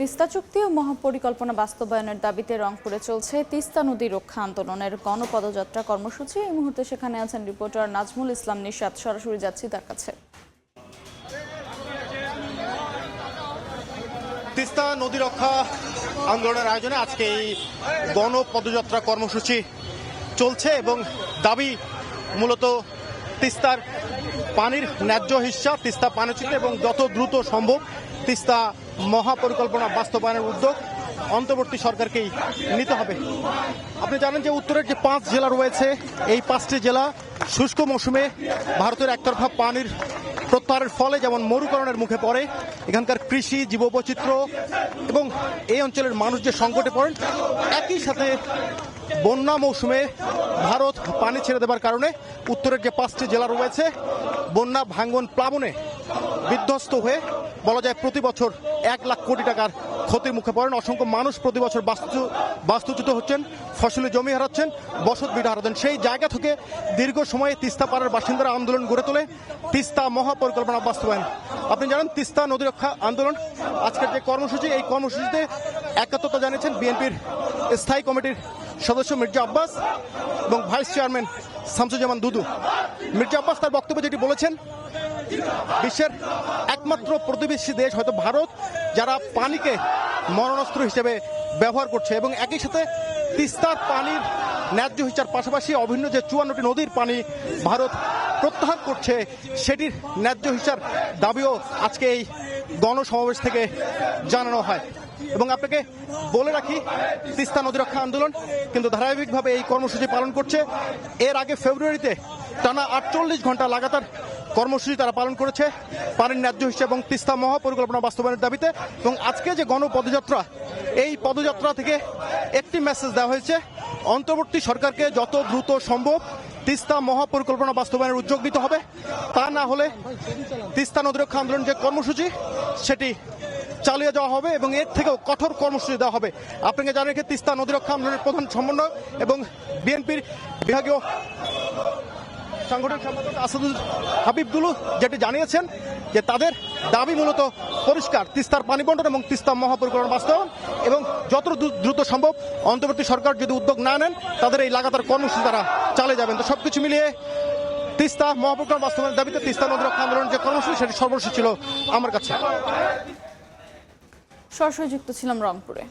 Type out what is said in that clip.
তিস্তা চুক্তি ও মহাপরিকল্পনা বাস্তবায়নের দাবিতে রংপুরে চলছে তিস্তা নদী রক্ষা আন্দোলনের গণপদযাত্রা কর্মসূচি। এই মুহূর্তে সেখানে আছেন রিপোর্টার নাজমুল ইসলাম নিশাত। সরাসরি যাচ্ছি তার কাছে। তিস্তা নদী রক্ষা আন্দোলনের আয়োজনে আজকে এই গণপদযাত্রা কর্মসূচি চলছে এবং দাবি মূলত তিস্তার পানির ন্যায্য হিস্সা, তিস্তা পানি চুক্তি এবং যত দ্রুত সম্ভব তিস্তা মহাপরিকল্পনা বাস্তবায়নের উদ্যোগ অন্তর্বর্তী সরকারকেই নিতে হবে। আপনি জানেন যে উত্তরের যে 5 জেলা রয়েছে, এই 5টি জেলা শুষ্ক মৌসুমে ভারতের একতরফা পানির প্রত্যাহারের ফলে যেমন মরুকরণের মুখে পড়ে, এখানকার কৃষি, জীববৈচিত্র্য এবং এই অঞ্চলের মানুষ যে সংকটে পড়েন, একই সাথে বন্যা মৌসুমে ভারত পানি ছেড়ে দেবার কারণে উত্তরের যে 5টি জেলা রয়েছে বন্যা, ভাঙ্গন, প্লাবনে বিধ্বস্ত হয়ে বলা যায় প্রতি বছর 1 লাখ কোটি টাকার ক্ষতির মুখে পড়েন। অসংখ্য মানুষ প্রতি বছর বাস্তুচ্যুত হচ্ছেন, ফসলি জমি হারাচ্ছেন, বসত ভিটা হারাচ্ছেন। সেই জায়গা থেকে দীর্ঘ সময়ে তিস্তা পাড়ের বাসিন্দারা আন্দোলন গড়ে তোলে তিস্তা মহাপরিকল্পনা বাস্তবায়ন। আপনি জানেন তিস্তা নদী রক্ষা আন্দোলন আজকের যে কর্মসূচি, এই কর্মসূচিতে একাত্মতা জানিয়েছেন বিএনপির স্থায়ী কমিটির সদস্য মির্জা আব্বাস এবং ভাইস চেয়ারম্যান শামসুজ্জামান দুদু। মির্জা আব্বাস তার বক্তব্যে যেটি বলেছেন, বিশ্বের একমাত্র প্রতিবেশী দেশ হয়তো ভারত যারা পানিকে মরণাস্ত্র হিসেবে ব্যবহার করছে এবং একই সাথে তিস্তার পানির ন্যায্য হিসার পাশাপাশি অভিন্ন যে 54টি নদীর পানি ভারত প্রত্যাহার করছে সেটির ন্যায্য হিসার দাবিও আজকে এই গণসমাবেশ থেকে জানানো হয়। এবং আপনাকে বলে রাখি, তিস্তা নদী রক্ষা আন্দোলন কিন্তু ধারাবাহিকভাবে এই কর্মসূচি পালন করছে। এর আগে ফেব্রুয়ারিতে টানা 48 ঘন্টা লাগাতার কর্মসূচি তারা পালন করেছে পানির ন্যায্য হিসেবে এবং তিস্তা মহাপরিকল্পনা বাস্তবায়নের দাবিতে। এবং আজকে যে গণপদযাত্রা, এই পদযাত্রা থেকে একটি মেসেজ দেওয়া হয়েছে, অন্তর্বর্তী সরকারকে যত দ্রুত সম্ভব তিস্তা মহাপরিকল্পনা বাস্তবায়নের উদ্যোগ নিতে হবে। তা না হলে তিস্তা নদী রক্ষা আন্দোলন যে কর্মসূচি সেটি চালিয়ে যাওয়া হবে এবং এর থেকেও কঠোর কর্মসূচি দেওয়া হবে। আপনাকে জানেন যে তিস্তা নদী রক্ষা আন্দোলনের প্রধান সমন্বয়ক এবং বিএনপির বিভাগীয় সাংগঠনিক সম্পাদক আসাদুল হাবিবুল যেটি জানিয়েছেন যে তাদের দাবি মূলত পরিষ্কার, তিস্তার পানি বন্টন এবং তিস্তা মহাপরিকল্পনা বাস্তবায়ন এবং যত দ্রুত সম্ভব অন্তর্বর্তী সরকার যদি উদ্যোগ না নেন তাদের এই লাগাতার কর্মসূচি তারা চালিয়ে যাবেন। তো সবকিছু মিলিয়ে তিস্তা মহাপরিকল্পনা বাস্তবায়নের দাবিতে তিস্তা নদী রক্ষা আন্দোলনের যে কর্মসূচি সেটি সর্বশেষ ছিল আমার কাছে। সরাসরি যুক্ত ছিলাম রংপুরে।